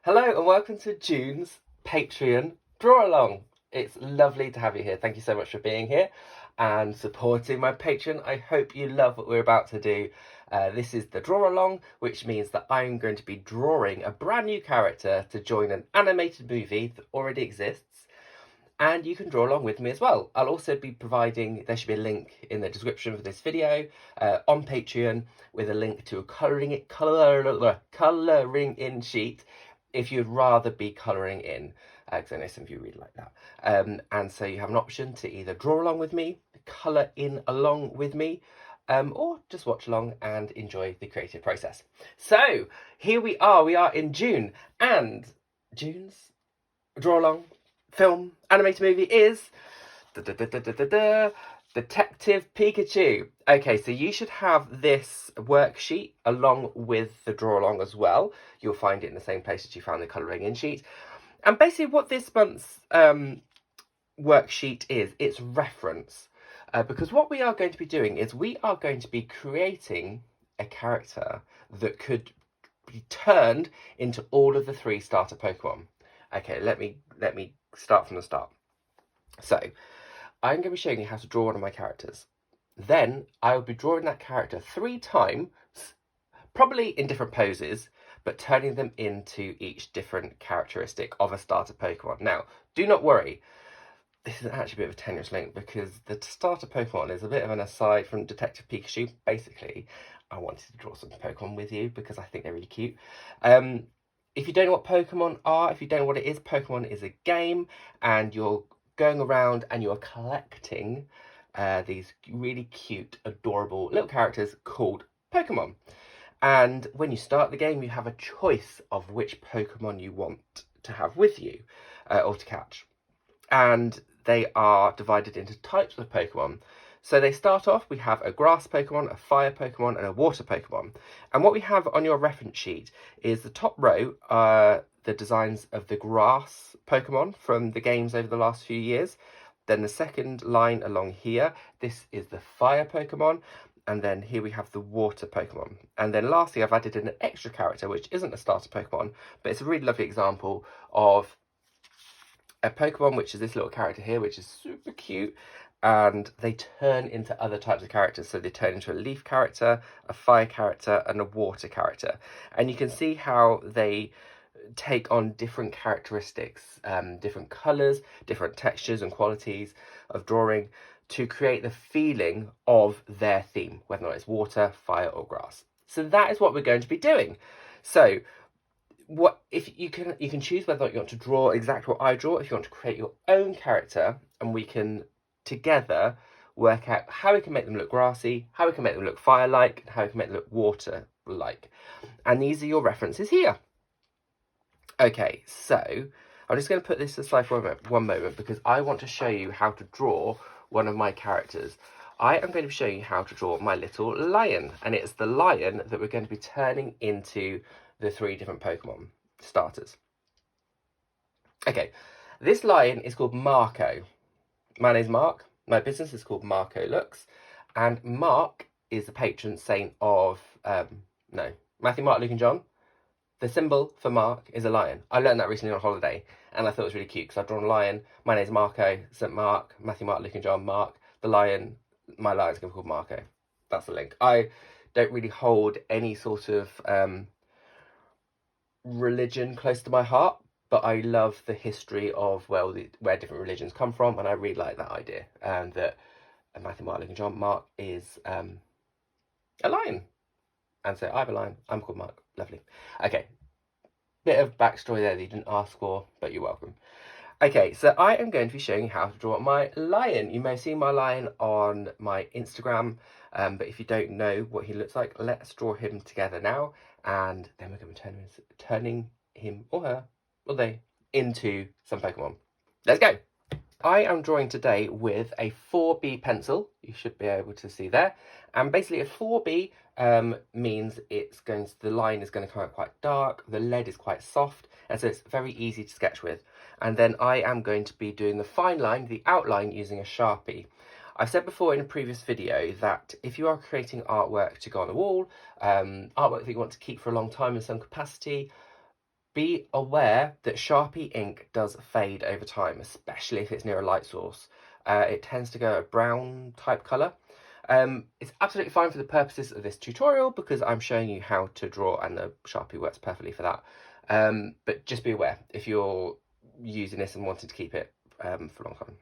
Hello and welcome to June's Patreon Drawalong. It's lovely to have you here. Thank you so much for being here and supporting my Patreon. I hope you love what we're about to do. This is the Drawalong, which means that I'm going to be drawing a brand new character to join an animated movie that already exists. And you can draw along with me as well. I'll also be providing, there should be a link in the description for this video on Patreon with a link to a colouring in sheet if you'd rather be colouring in, because I know some of you really like that. And so you have an option to either draw along with me, colour in along with me, or just watch along and enjoy the creative process. So here we are in June, and June's draw along film animated movie is Detective Pikachu. Okay, so you should have this worksheet along with the draw along as well. You'll find it in the same place as you found the colouring in sheet. And basically what this month's worksheet is, it's reference. Because what we are going to be doing is we are going to be creating a character that could be turned into all of the 3 starter Pokemon. Okay, let me start from the start. So I'm going to be showing you how to draw one of my characters. Then I will be drawing that character 3 times, probably in different poses, but turning them into each different characteristic of a starter Pokemon. Now, do not worry, this is actually a bit of a tenuous link because the starter Pokemon is a bit of an aside from Detective Pikachu. Basically, I wanted to draw some Pokemon with you because I think they're really cute. If you don't know what Pokemon are, if you don't know what it is, Pokemon is a game and you're going around and you're collecting these really cute, adorable little characters called Pokemon. And when you start the game, you have a choice of which Pokemon you want to have with you or to catch. And they are divided into types of Pokemon. So they start off, we have a grass Pokemon, a fire Pokemon, and a water Pokemon. And what we have on your reference sheet is the top row are the designs of the grass Pokemon from the games over the last few years. Then the second line along here, this is the fire Pokemon. And then here we have the water Pokemon. And then lastly, I've added in an extra character, which isn't a starter Pokemon, but it's a really lovely example of a Pokemon, which is this little character here, which is super cute. And they turn into other types of characters. So they turn into a leaf character, a fire character, and a water character. And you can see how they take on different characteristics, different colours, different textures and qualities of drawing to create the feeling of their theme, whether or not it's water, fire, or grass. So that is what we're going to be doing. So what if you can choose whether or not you want to draw exactly what I draw, if you want to create your own character, and we can together work out how we can make them look grassy, how we can make them look fire-like, and how we can make them look water-like. And these are your references here. Okay, so I'm just going to put this aside for one moment because I want to show you how to draw one of my characters. I am going to be showing you how to draw my little lion, and it's the lion that we're going to be turning into the 3 different Pokemon starters. Okay, this lion is called Marco. My name's Mark. My business is called MarcoLooks, and Mark is the patron saint of Matthew, Mark, Luke, and John. The symbol for Mark is a lion. I learned that recently on holiday, and I thought it was really cute because I've drawn a lion. My name's Marco, St. Mark, Matthew, Mark, Luke, and John, Mark. The lion, my lion's going to be called Marco. That's the link. I don't really hold any sort of religion close to my heart, but I love the history of where different religions come from, and I really like that idea. And that Matthew, Mark, Luke, and John, Mark is a lion. And so I have a lion. I'm called Mark. Lovely. Okay. Bit of backstory there that you didn't ask for, but you're welcome. Okay, so I am going to be showing you how to draw my lion. You may have seen my lion on my Instagram, but if you don't know what he looks like, let's draw him together now, and then we're going to be turning him or her, or they, into some Pokemon. Let's go! I am drawing today with a 4B pencil. You should be able to see there. And basically a 4B means the line is going to come out quite dark, the lead is quite soft, and so it's very easy to sketch with. And then I am going to be doing the fine line, the outline, using a Sharpie. I've said before in a previous video that if you are creating artwork to go on the wall, artwork that you want to keep for a long time in some capacity, be aware that Sharpie ink does fade over time, especially if it's near a light source. It tends to go a brown type colour. It's absolutely fine for the purposes of this tutorial because I'm showing you how to draw and the Sharpie works perfectly for that. But just be aware if you're using this and wanting to keep it for a long time.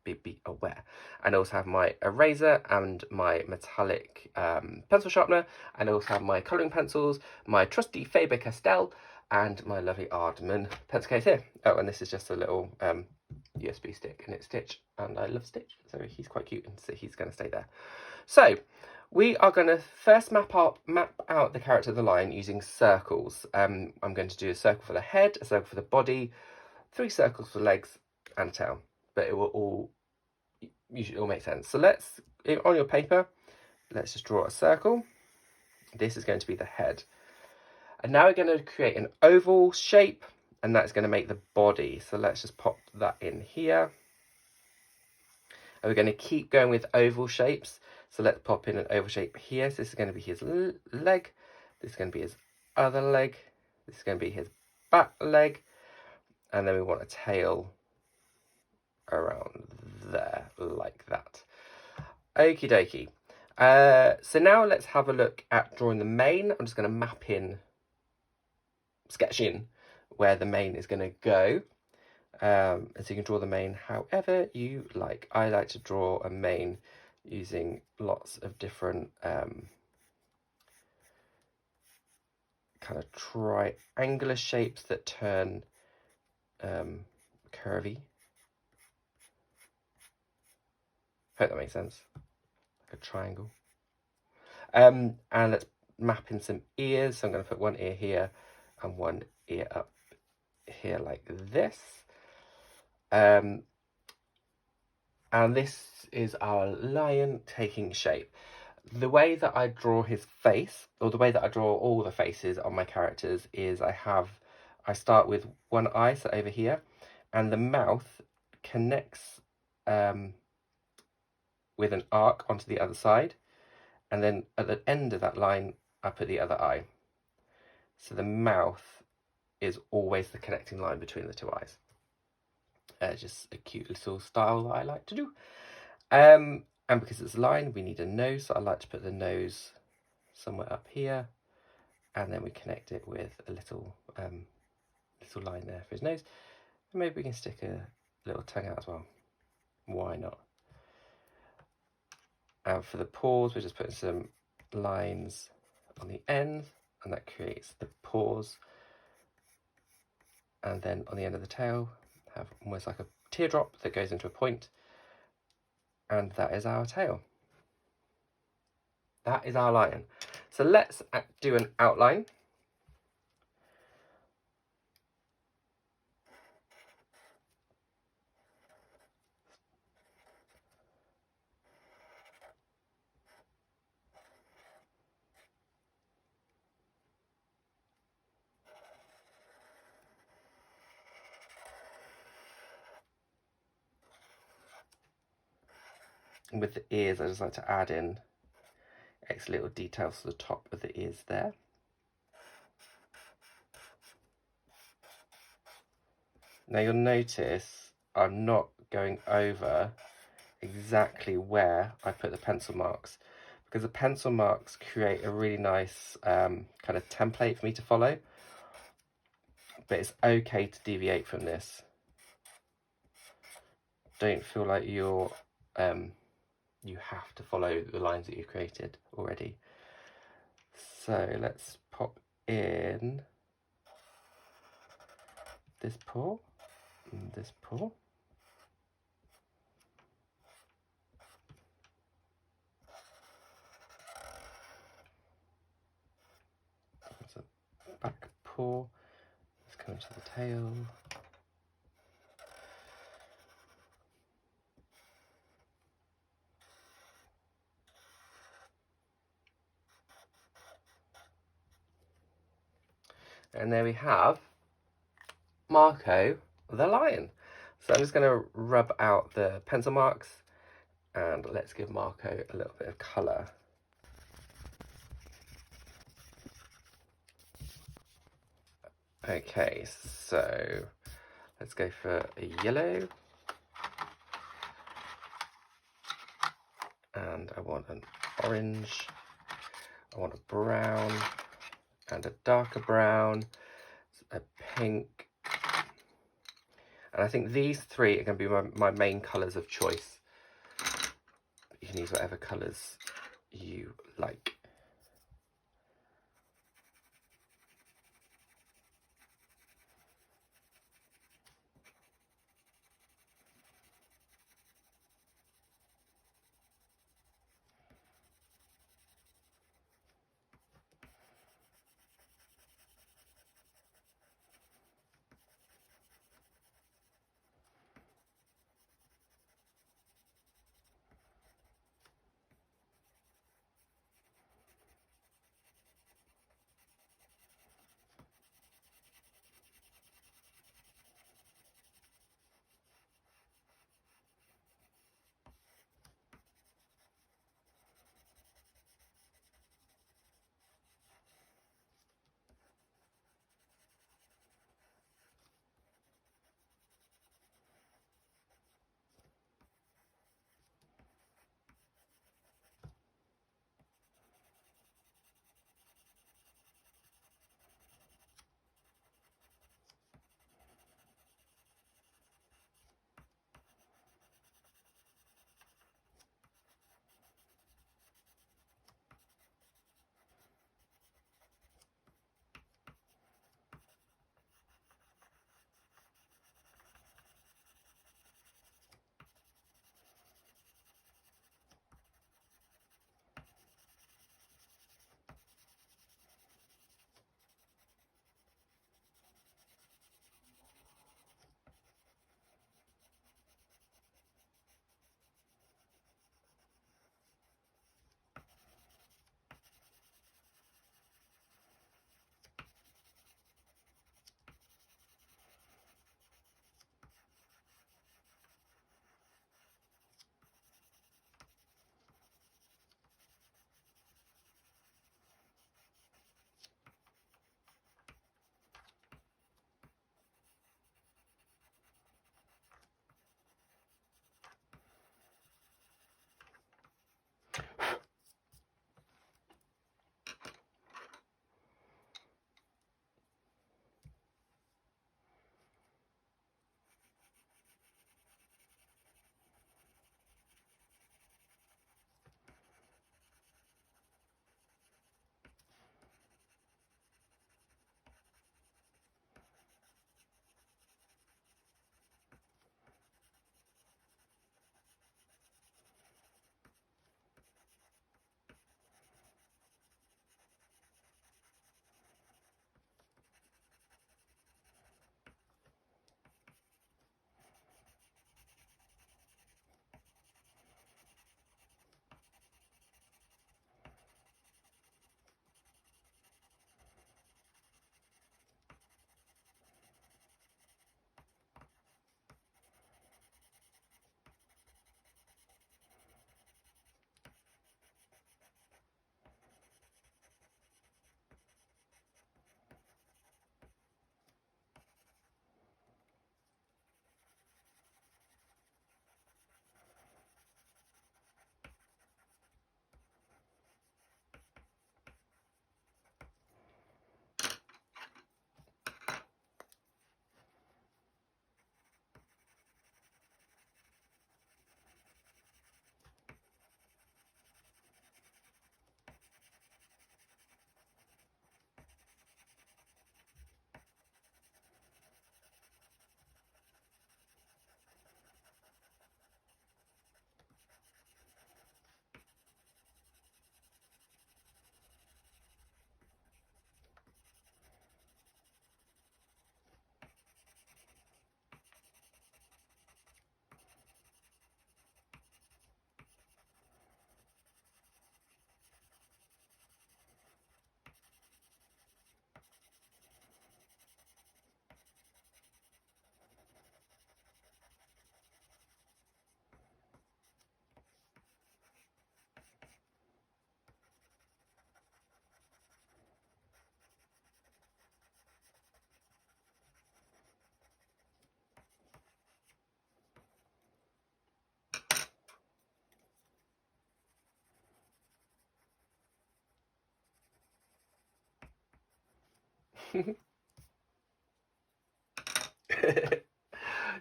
Be aware. And I also have my eraser and my metallic pencil sharpener, and I also have my colouring pencils, my trusty Faber-Castell, and my lovely Aardman pencil case here. Oh, and this is just a little USB stick, and it's Stitch, and I love Stitch, so he's quite cute, and so he's going to stay there. So we are going to first map out the character of the lion using circles. I'm going to do a circle for the head, a circle for the body, 3 circles for the legs, and a tail. But it will all usually all make sense. So let's, on your paper, let's just draw a circle. This is going to be the head. And now we're going to create an oval shape, and that's going to make the body. So let's just pop that in here. And we're going to keep going with oval shapes. So let's pop in an oval shape here. So this is going to be his leg. This is going to be his other leg. This is going to be his back leg. And then we want a tail around there, like that. Okie dokie. So now let's have a look at drawing the mane. I'm just going to sketch in where the mane is going to go. And so you can draw the mane however you like. I like to draw a mane using lots of different kind of triangular shapes that turn curvy. Hope that makes sense. Like a triangle. And let's map in some ears. So I'm going to put one ear here and one ear up here like this. And this is our lion taking shape. The way that I draw his face, or the way that I draw all the faces on my characters, is I start with one eye, so over here, and the mouth connects with an arc onto the other side, and then at the end of that line I put the other eye. So the mouth is always the connecting line between the 2 eyes. Just a cute little style that I like to do. And because it's a line, we need a nose, so I like to put the nose somewhere up here, and then we connect it with a little line there for his nose. And maybe we can stick a little tongue out as well. Why not? And for the paws, we're just putting some lines on the end, and that creates the paws. And then on the end of the tail, have almost like a teardrop that goes into a point. And that is our tail. That is our lion. So let's do an outline. And with the ears, I just like to add in extra little details to the top of the ears there. Now you'll notice I'm not going over exactly where I put the pencil marks, because the pencil marks create a really nice kind of template for me to follow. But it's okay to deviate from this. Don't feel like you have to follow the lines that you've created already. So let's pop in this paw and this paw. There's a back paw. Let's come to the tail. And there we have Marco the lion. So I'm just going to rub out the pencil marks, and let's give Marco a little bit of colour. Okay, so let's go for a yellow. And I want an orange. I want a brown and a darker brown, a pink. And I think these three are going to be my main colours of choice. You can use whatever colours you like.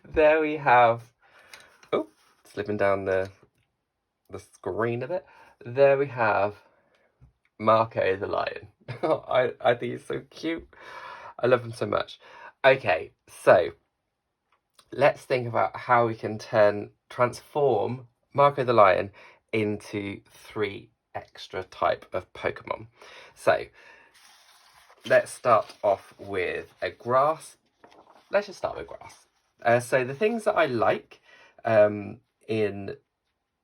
There we have, oh, slipping down the screen of it. There we have Marco the lion. I think he's so cute. I love him so much. Okay, so let's think about how we can transform Marco the lion into 3 extra type of Pokemon. So let's start off with a grass. Let's just start with grass. So the things that I like in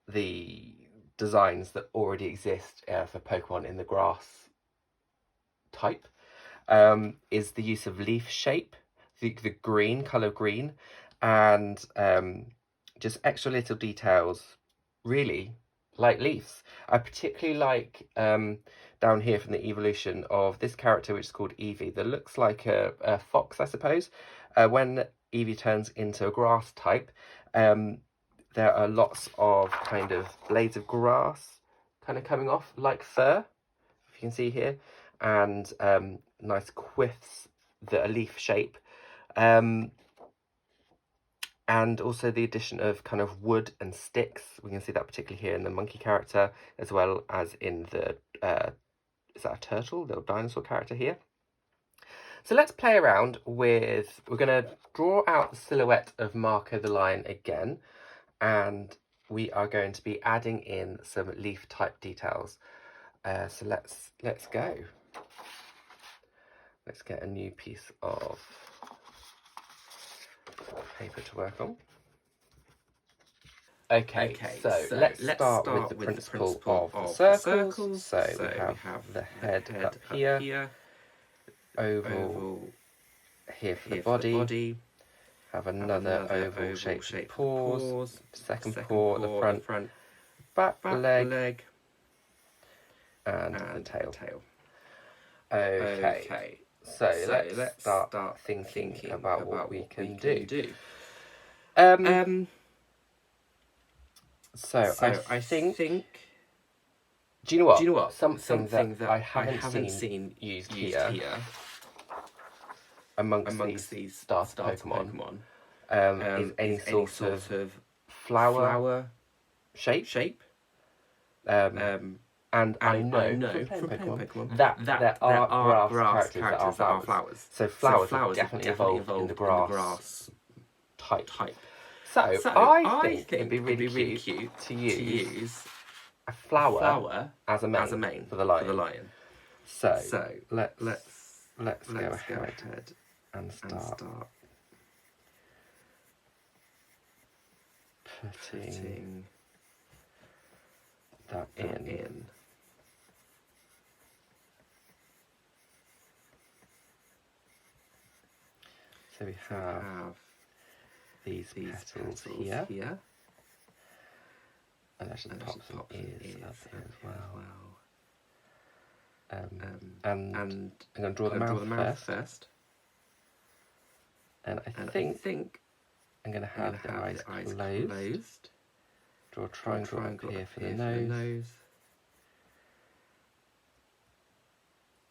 the designs that already exist for Pokemon in the grass type is the use of leaf shape, the green, colour green, and just extra little details, really, like leaves. I particularly like down here from the evolution of this character, which is called Eevee, that looks like a fox, I suppose. When Eevee turns into a grass type, there are lots of kind of blades of grass kind of coming off like fur, if you can see here, and nice quiffs that are leaf shape. And also the addition of kind of wood and sticks. We can see that particularly here in the monkey character, as well as in the, is that a turtle? Little dinosaur character here. So let's play around with, we're going to draw out the silhouette of Marco the lion again, and we are going to be adding in some leaf type details. So let's go. Let's get a new piece of paper to work on. Okay, so let's start with the principle of the circles. So we have the head up here, oval here for the body, have another oval shaped paws, second paw at the front, back leg, and the tail. Okay, so let's start thinking about what we can do. So I think. Do you know what? Something that I haven't seen used here amongst these starter Pokemon is any sort of flower shape. And I know from playing Pokemon that there are grass characters that are flowers. So flowers will definitely evolve in the grass type. So I think it'd be really cute to use a flower as a mane for the lion. So let's go ahead and start putting that in. So we have these petals here. And let's just pop some ears up here as well. And I'm going to draw the mouth first. And I think I'm going to have the eyes closed. Draw a triangle up here for the nose.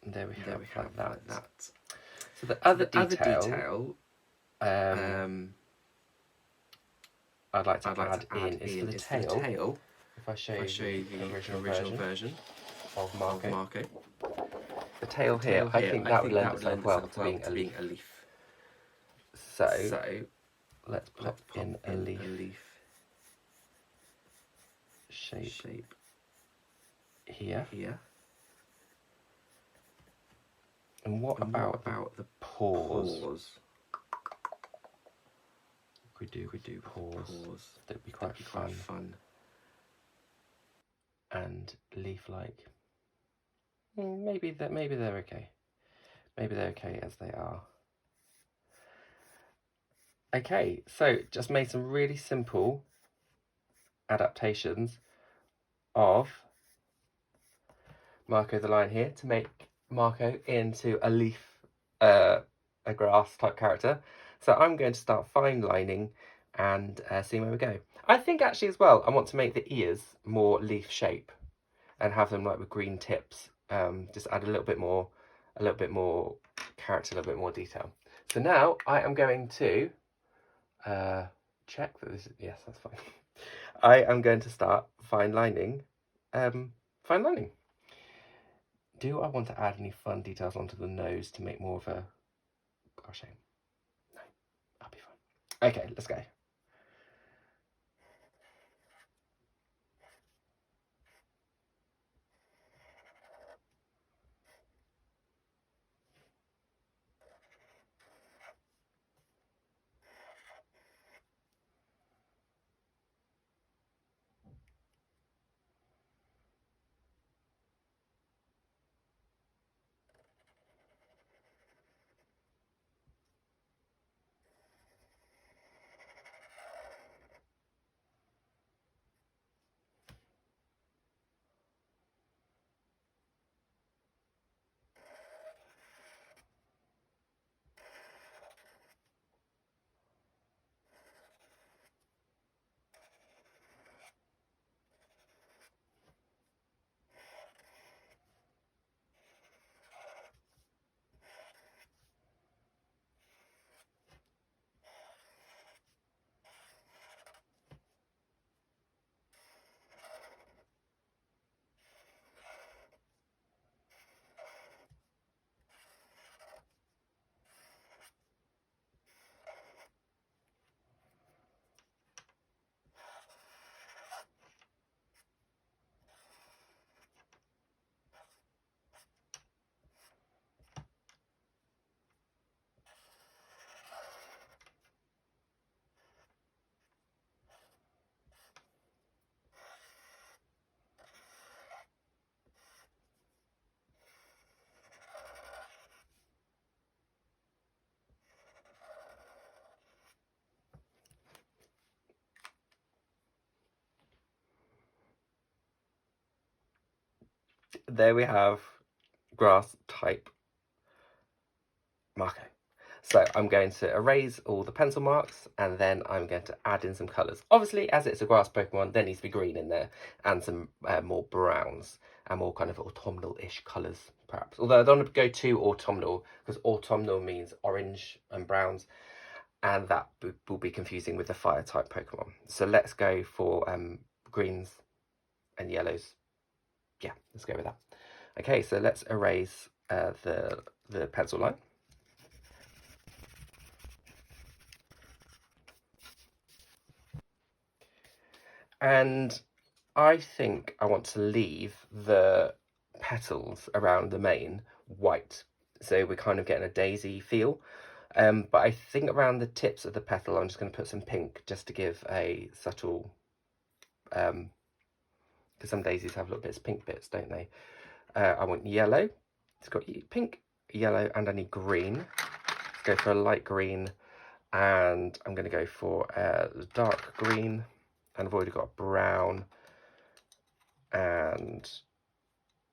And there we have like that. So the other detail I'd like to add in is for the tail. If I show you the original version of Marco. The tail here, I think that would lend itself well to being a leaf. So let's pop in a leaf shape here. And what about the paws? We do paws. That'd be quite fun. And leaf-like. Maybe they're okay. Maybe they're okay as they are. Okay, so just made some really simple adaptations of Marco the lion here to make Marco into a leaf, a grass type character. So I'm going to start fine lining and seeing where we go. I think actually as well, I want to make the ears more leaf shape and have them like with green tips. Just add a little bit more character a little bit more detail. So now I am going to check that this is, yes, that's fine. I am going to start fine lining. Fine lining. Do I want to add any fun details onto the nose to make more of a gosh? No, I'll be fine. Okay, let's go. There we have grass type Marco. So I'm going to erase all the pencil marks and then I'm going to add in some colours. Obviously, as it's a grass Pokemon, there needs to be green in there and some more browns and more kind of autumnal-ish colours, perhaps. Although I don't want to go too autumnal, because autumnal means orange and browns, and that will be confusing with the fire-type Pokemon. So let's go for greens and yellows. Yeah, let's go with that. Okay, so let's erase the pencil line. And I think I want to leave the petals around the mane white, so we're kind of getting a daisy feel. But I think around the tips of the petal, I'm just going to put some pink just to give a subtle, because some daisies have little bits, pink bits, don't they? I want yellow. It's got pink, yellow, and I need green. Let's go for a light green, and I'm going to go for dark green, and I've already got brown, and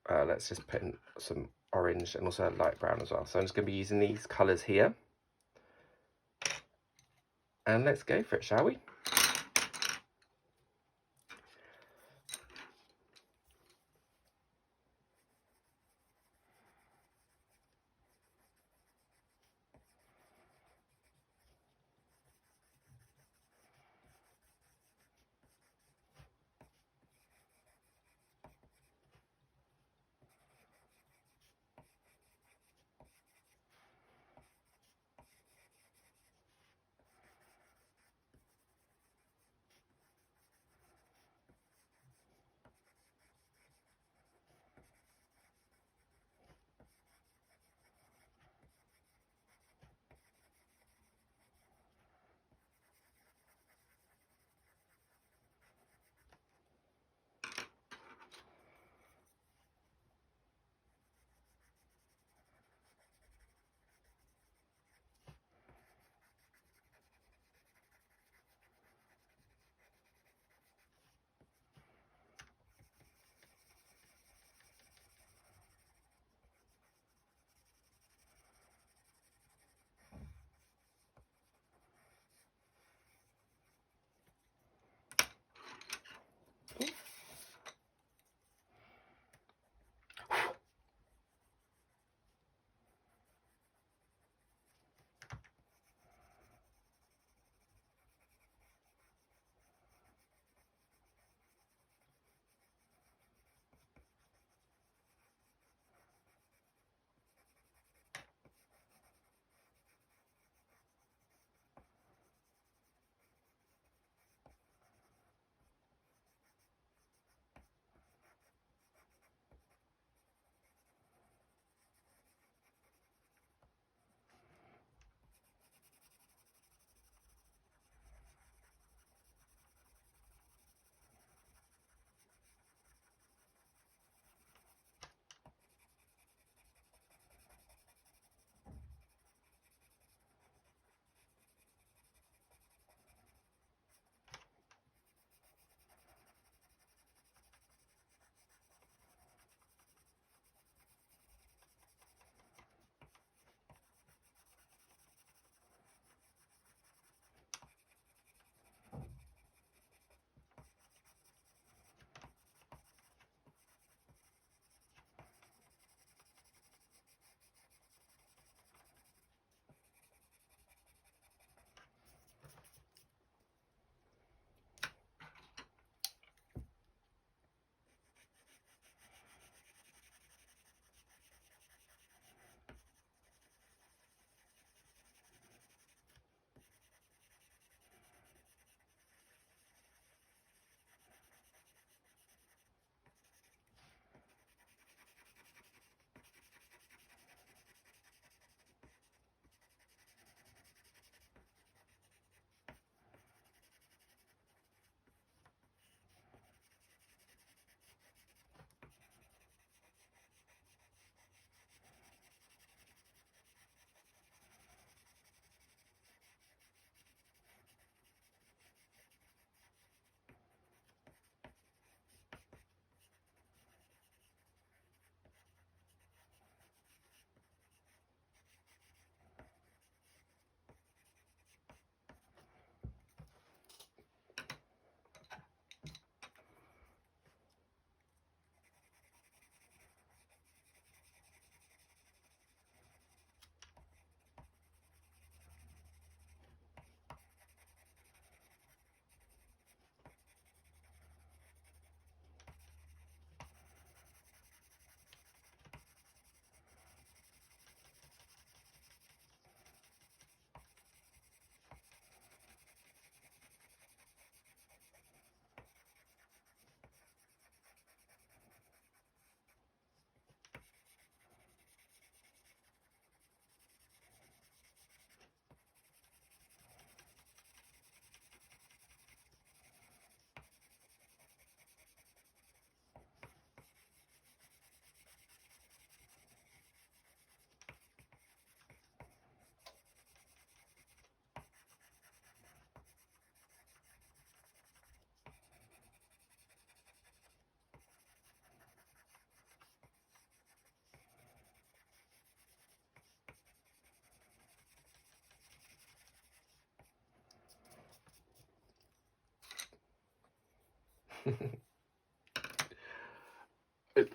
let's just put in some orange and also light brown as well. So I'm just going to be using these colours here. And let's go for it, shall we?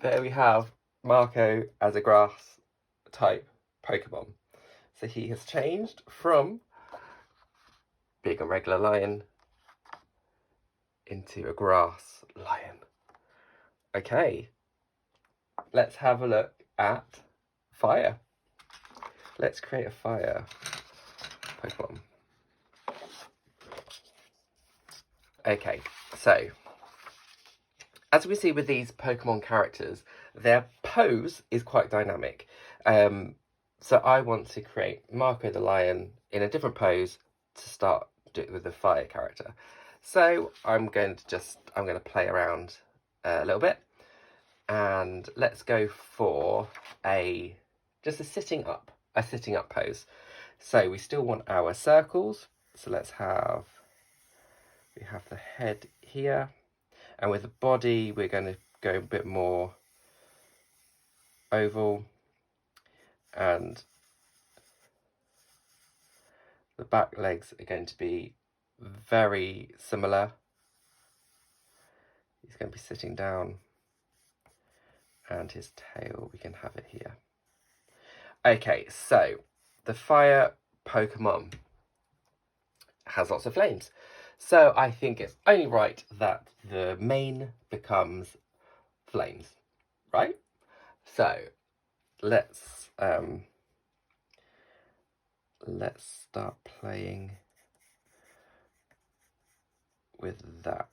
There we have Marco as a grass type Pokemon. So he has changed from being a regular lion into a grass lion. Okay, let's have a look at fire. Let's create a fire Pokemon. Okay, so as we see with these Pokemon characters, their pose is quite dynamic. So I want to create Marco the lion in a different pose to start with the fire character. So I'm going to play around a little bit, and let's go for just a sitting up pose. So we still want our circles. So we have the head here, and with the body we're going to go a bit more oval, and the back legs are going to be very similar. He's going to be sitting down, and his tail, we can have it here. Okay, so the fire Pokemon has lots of flames. So I think it's only right that the mane becomes flames, right? So let's start playing with that.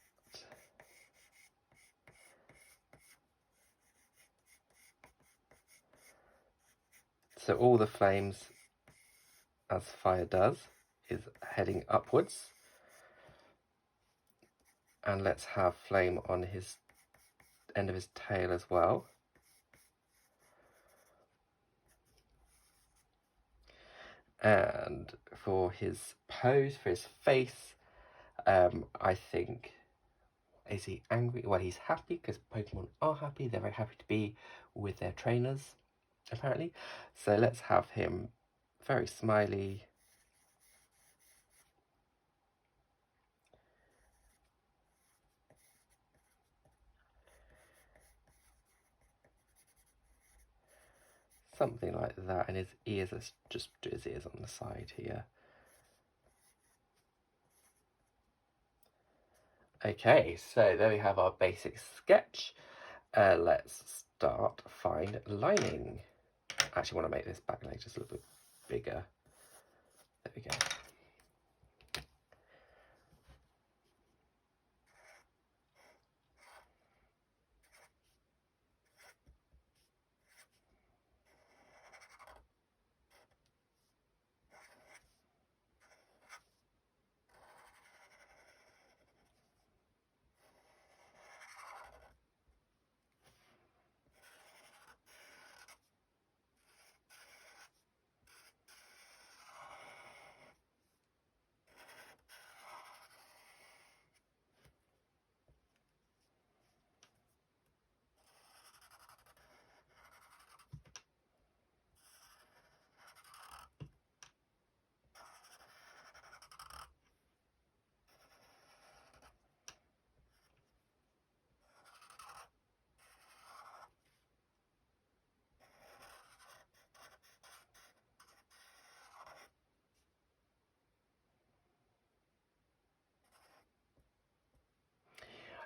So all the flames, as fire does, is heading upwards. And let's have flame on his end of his tail as well. And for his pose, for his face, I think, is he angry? Well, he's happy because Pokemon are happy. They're very happy to be with their trainers, apparently. So let's have him very smiley. Something like that, and his ears, let's just do his ears on the side here. Okay, so there we have our basic sketch. Let's start fine lining. I actually want to make this back leg just a little bit bigger. There we go.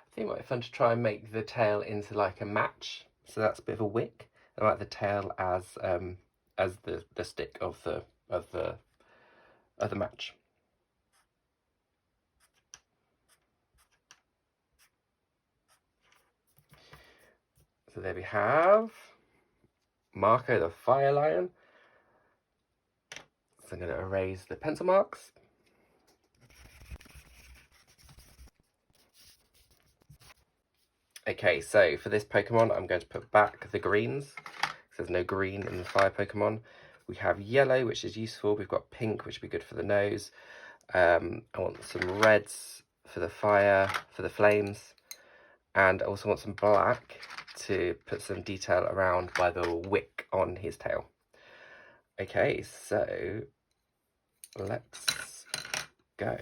I think it might be fun to try and make the tail into like a match. So that's a bit of a wick. I like the tail as the stick of the match. So there we have Marco the Fire Lion. So I'm going to erase the pencil marks. Okay, so for this Pokemon, I'm going to put back the greens. There's no green in the fire Pokemon. We have yellow, which is useful. We've got pink, which would be good for the nose. I want some reds for the fire, for the flames. And I also want some black to put some detail around by the wick on his tail. Okay, so let's go.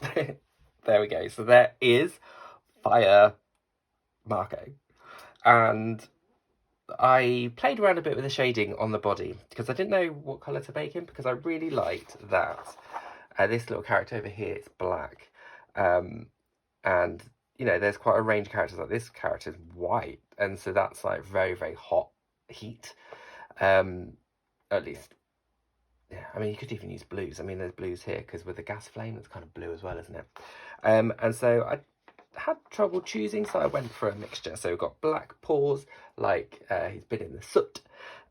There we go. So there is Fire Marco. And I played around a bit with the shading on the body because I didn't know what colour to make him, because I really liked that. This little character over here is black. And, you know, there's quite a range of characters. Like this character is white. And so that's like very, very hot heat. At least, yeah, I mean, you could even use blues. I mean, there's blues here because with the gas flame, it's kind of blue as well, isn't it? And so I had trouble choosing, so I went for a mixture. So we've got black paws, like he's been in the soot,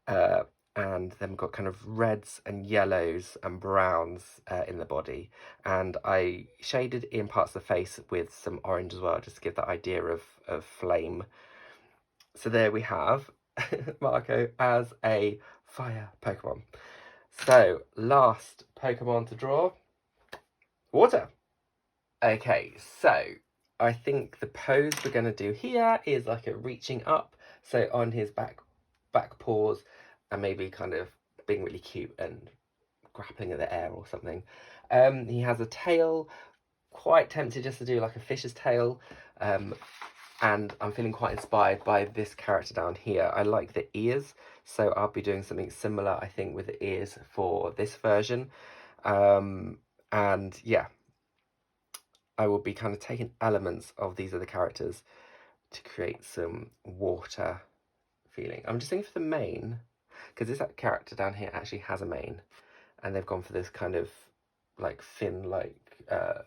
and then we've got kind of reds and yellows and browns in the body. And I shaded in parts of the face with some orange as well, just to give that idea of flame. So there we have Marco as a fire Pokemon. So, last Pokemon to draw, water. Okay, so I think the pose we're going to do here is like a reaching up, so on his back paws, and maybe kind of being really cute and grappling at the air or something. He has a tail, quite tempted just to do like a fish's tail, and I'm feeling quite inspired by this character down here. I like the ears, so I'll be doing something similar, I think, with the ears for this version. And yeah, I will be kind of taking elements of these other characters to create some water feeling. I'm just thinking for the mane, because this character down here actually has a mane, and they've gone for this kind of like fin, like a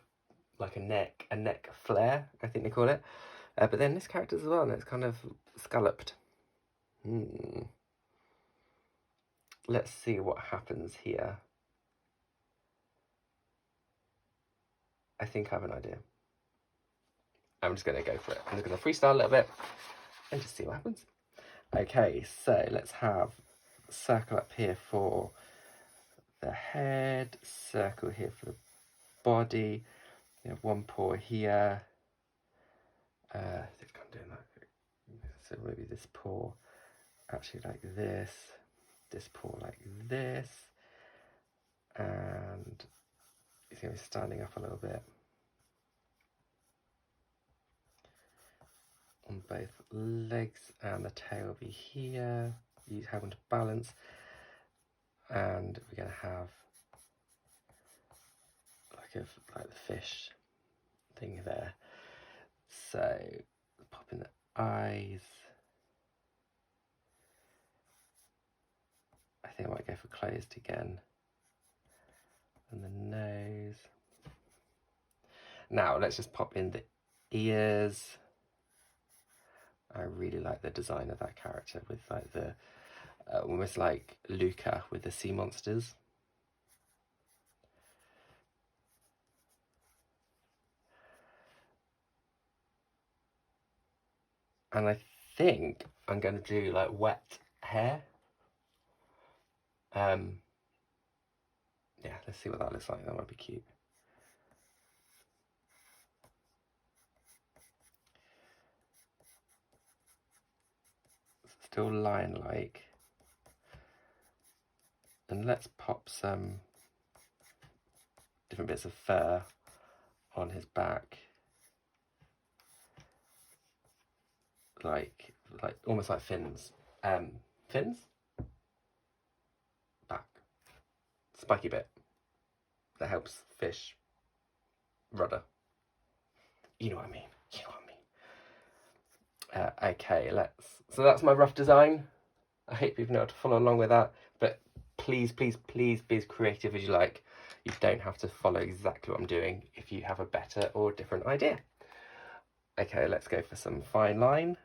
neck flare, I think they call it. But then this character as well, and it's kind of scalloped. Let's see what happens here. I think I have an idea. I'm just going to go for it. I'm just going to freestyle a little bit and just see what happens. Okay, so let's have a circle up here for the head, circle here for the body. You have one paw here. I think I'm doing that. So maybe this paw actually like this paw like this, and he's going to be standing up a little bit on both legs, and the tail will be here. You having to balance, and we're going to have like the fish thing there. So pop in the eyes. I think I might go for closed again, and the nose. Now let's just pop in the ears. I really like the design of that character with like the almost like Luca with the sea monsters. And I think I'm going to do like wet hair. Yeah, let's see what that looks like. That might be cute. Still lion-like. And let's pop some different bits of fur on his back. Like almost like fins. Fins? Back. Spiky bit. That helps fish rudder. You know what I mean. You know what I mean. Okay, so that's my rough design. I hope you've been able to follow along with that, but please, please, please be as creative as you like. You don't have to follow exactly what I'm doing if you have a better or different idea. Okay, let's go for some fine line.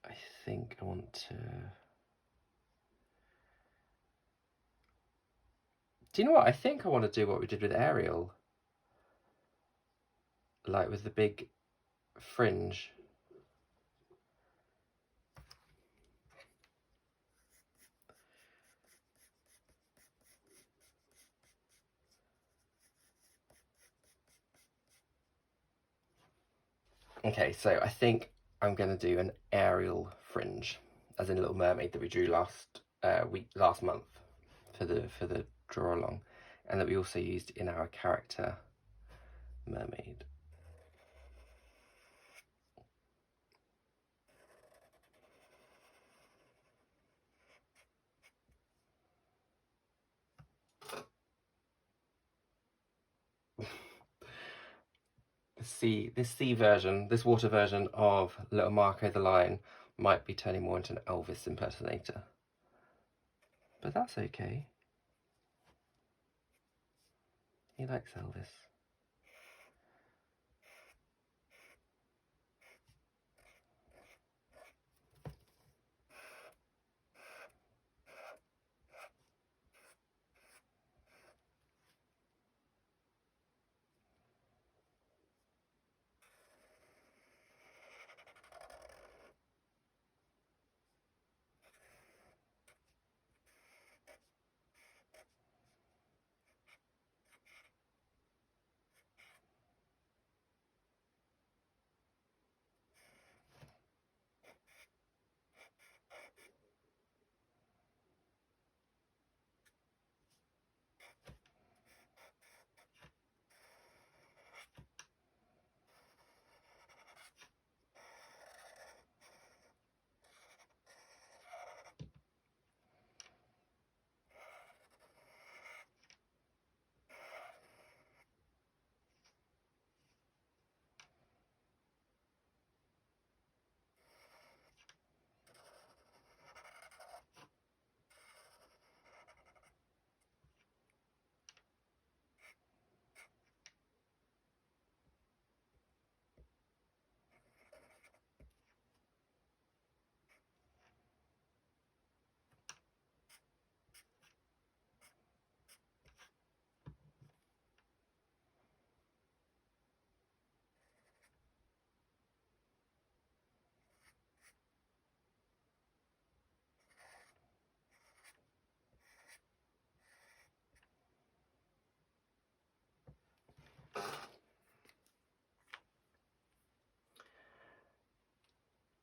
I think I want to... Do you know what? I think I want to do what we did with Ariel. Like with the big fringe. Okay, so I think I'm going to do an Ariel fringe, as in Little Mermaid that we drew last month for the draw along, and that we also used in our character mermaid. This water version of Little Marco the Lion might be turning more into an Elvis impersonator. But that's okay. He likes Elvis.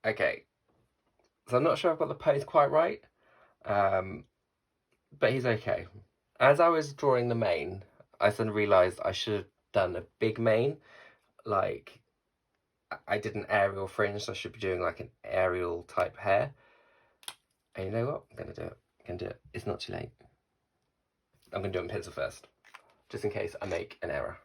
Okay, so I'm not sure I've got the pose quite right, but he's okay. As I was drawing the mane, I suddenly realised I should have done a big mane. Like, I did an aerial fringe, so I should be doing like an aerial type hair. And you know what? I'm going to do it. I'm going to do it. It's not too late. I'm going to do it in pencil first, just in case I make an error.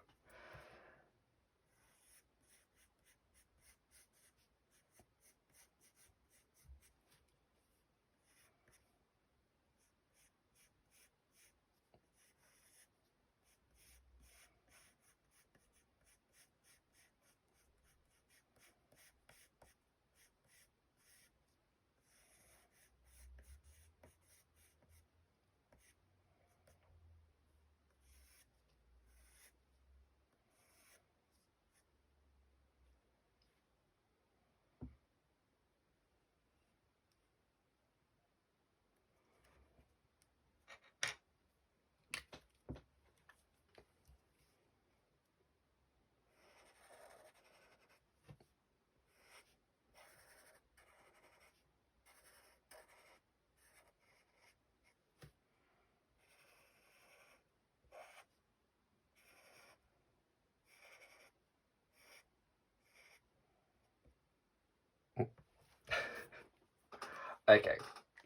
Okay,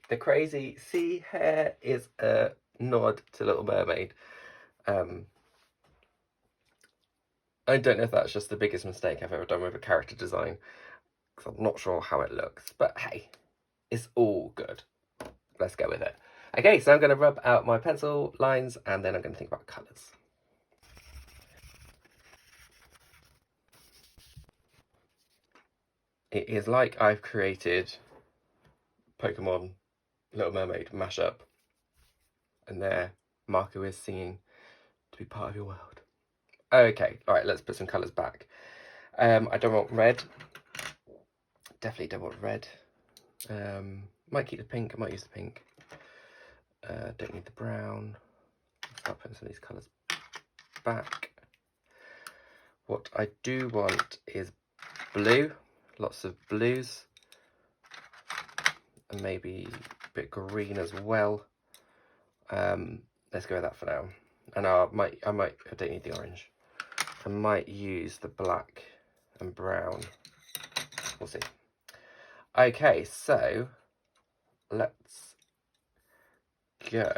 the crazy sea hair is a nod to Little Mermaid. I don't know if that's just the biggest mistake I've ever done with a character design, because I'm not sure how it looks, but hey, it's all good. Let's go with it. Okay, so I'm going to rub out my pencil lines, and then I'm going to think about colours. It is like I've created Pokemon Little Mermaid mashup, and there Marco is singing to be part of your world. Okay, all right, let's put some colours back. I don't want red. Definitely don't want red. Might keep the pink. I might use the pink. Don't need the brown. Start putting some of these colours back. What I do want is blue, lots of blues, and maybe a bit green as well. Let's go with that for now. And I don't need the orange. I might use the black and brown. We'll see. Okay, so let's go.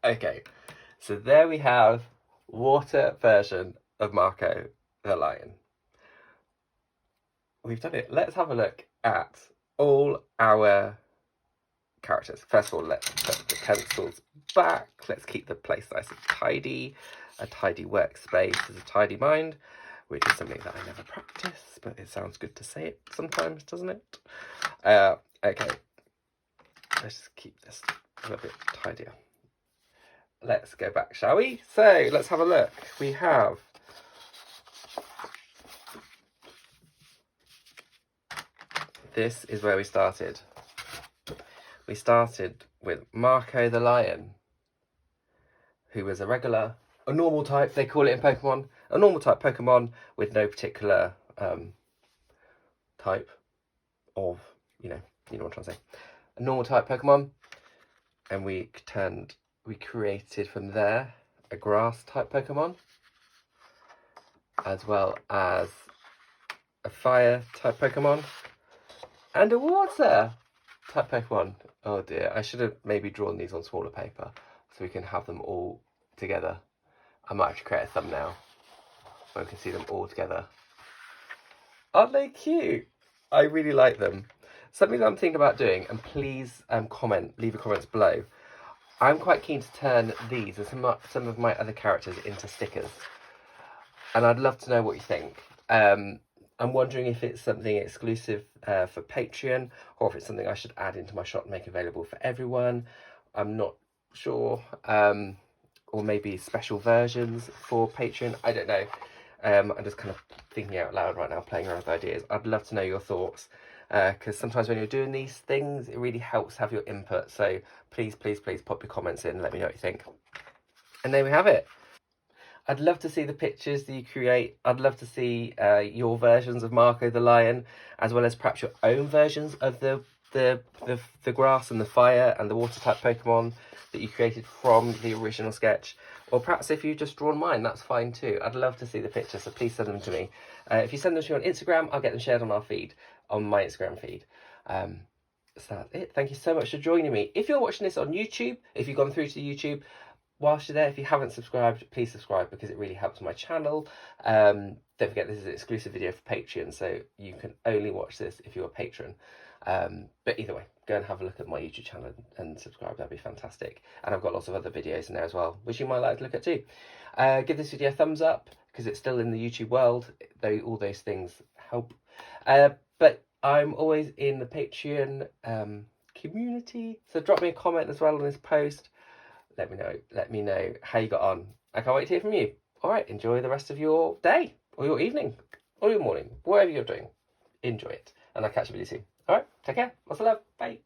Okay, so there we have water version of Marco the lion. We've done it. Let's have a look at all our characters. First of all, let's put the pencils back. Let's keep the place nice and tidy. A tidy workspace is a tidy mind, which is something that I never practice, but it sounds good to say it sometimes, doesn't it? Okay, let's just keep this a little bit tidier. Let's go back, shall we? So let's have a look. We have this is where we started. We started with Marco the lion, who was a normal type, they call it in Pokemon, a normal type Pokemon with no particular type of, you know what I'm trying to say. A normal type Pokemon, and we created from there a grass type Pokemon, as well as a fire type Pokemon, and a water type Pokemon. Oh dear, I should have maybe drawn these on smaller paper so we can have them all together. I might actually create a thumbnail so we can see them all together. Aren't they cute? I really like them. Something that I'm thinking about doing, and please leave your comments below. I'm quite keen to turn these and some of my other characters into stickers. And I'd love to know what you think. I'm wondering if it's something exclusive for Patreon, or if it's something I should add into my shop and make available for everyone. I'm not sure. Or maybe special versions for Patreon. I don't know. I'm just kind of thinking out loud right now, playing around with ideas. I'd love to know your thoughts, because sometimes when you're doing these things, it really helps have your input. So please, please, please pop your comments in and let me know what you think. And there we have it. I'd love to see the pictures that you create. I'd love to see your versions of Marco the lion, as well as perhaps your own versions of the grass and the fire and the water type Pokemon that you created from the original sketch. Or perhaps if you've just drawn mine, that's fine too. I'd love to see the pictures, so please send them to me. If you send them to me on Instagram, I'll get them shared on our feed, on my Instagram feed. So that's it. Thank you so much for joining me. If you're watching this on YouTube, if you've gone through to YouTube, whilst you're there, if you haven't subscribed, please subscribe, because it really helps my channel. Don't forget, this is an exclusive video for Patreon, so you can only watch this if you're a patron. But either way, go and have a look at my YouTube channel and subscribe. That'd be fantastic. And I've got lots of other videos in there as well, which you might like to look at too. Give this video a thumbs up, because it's still in the YouTube world, though all those things help. But I'm always in the Patreon community, so drop me a comment as well on this post. Let me know how you got on. I can't wait to hear from you. All right, enjoy the rest of your day, or your evening, or your morning, whatever you're doing. Enjoy it, and I'll catch you with you soon. All right, take care. Lots of love. Bye.